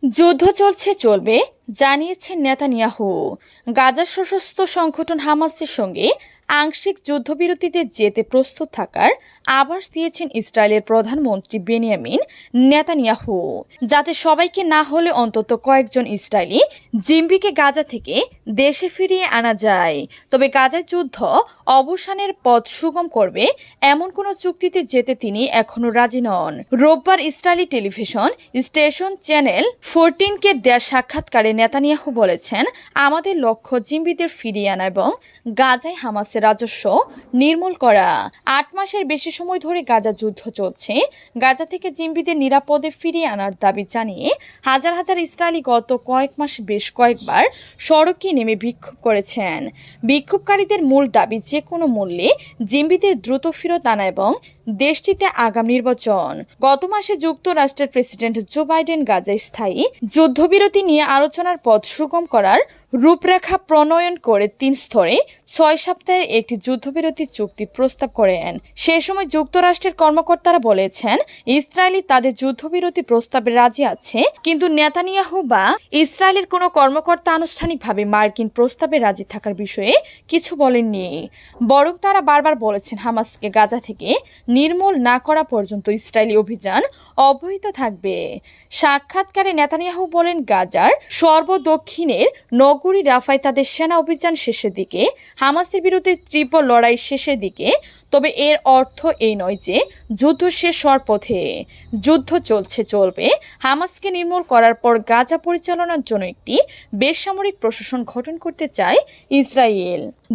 যুদ্ধ চলছে চলবে জানিয়েছেন নেতানিয়াহু। গাজার সশস্ত্র সংগঠন হামাসের সঙ্গে আংশিক যুদ্ধবিরতিতে যেতে প্রস্তুত থাকার আভাস দিয়েছেন ইসরায়েলের প্রধানমন্ত্রী বেনিয়ামিন নেতানিয়াহু, যাতে সবাইকে না হলে অন্তত কয়েকজন ইসরায়েলি জিম্বিকে গাজা থেকে দেশে ফিরিয়ে আনা যায়। তবে গাজার যুদ্ধ অবসানের পথ সুগম করবে এমন কোনো চুক্তিতে যেতে তিনি এখনো রাজি নন। রোববার ইসরায়েলি টেলিভিশন স্টেশন চ্যানেল 14কে দেয়া সাক্ষাৎকারে নেতানিয়াহু বলেছেন, আমাদের লক্ষ্য জিম্বিদের ফিরিয়ে আনা এবং গাজায় হামাসের রাজস্ব নির্মূল করা। 8 মাসের বেশি সময় ধরে গাজা যুদ্ধ চলছে। গাজা থেকে জিম্বিদের নিরাপদে ফিরিয়ে আনার দাবি জানিয়ে হাজার হাজার ইসরায়েলি গত কয়েক মাসে বেশ কয়েকবার সড়কে নেমে বিক্ষোভ করেছেন। বিক্ষোভকারীদের মূল দাবি যে কোনো মূল্যে জিম্বিদের দ্রুত ফেরত আনা এবং দেশটিতে আগাম নির্বাচন। গত মাসে যুক্তরাষ্ট্রের প্রেসিডেন্ট জো বাইডেন গাজায় স্থায়ী যুদ্ধবিরতি নিয়ে আলোচনার পথ সুগম করার রূপরেখা প্রণয়ন করে 3 স্তরে 6 সপ্তাহের একটি যুদ্ধবিরতি চুক্তির প্রস্তাব করেন। সে সময় যুক্তরাষ্ট্রের কর্মকর্তারা বলেছেন, ইসরায়েলি তাদের যুদ্ধবিরতি প্রস্তাবে রাজি আছে, কিন্তু নেতানিয়াহু বা ইসরায়েলের কোনো কর্মকর্তা আনুষ্ঠানিকভাবে মার্কিন প্রস্তাবে রাজি থাকার বিষয়ে কিছু বলেননি। বরং তারা বারবার বলেছেন, হামাসকে গাজা থেকে নির্মূল না করা পর্যন্ত ইসরায়েলি অভিযান অব্যাহত থাকবে। সাক্ষাৎকারে নেতানিয়াহু বলেন, গাজার সর্বদক্ষিণের নগরী রাফায় তাদের সেনা অভিযান শেষের দিকে, হামাসের বিরুদ্ধে তীব্র লড়াই শেষের দিকে। তবে এর অর্থ এই নয় যে যুদ্ধ শেষ হওয়ার পথে। যুদ্ধ চলবে। হামাসকে নির্মূল করার পর গাজা পরিচালনার জন্য একটি বেসামরিক প্রশাসন গঠন করতে চায় ইসরায়েল।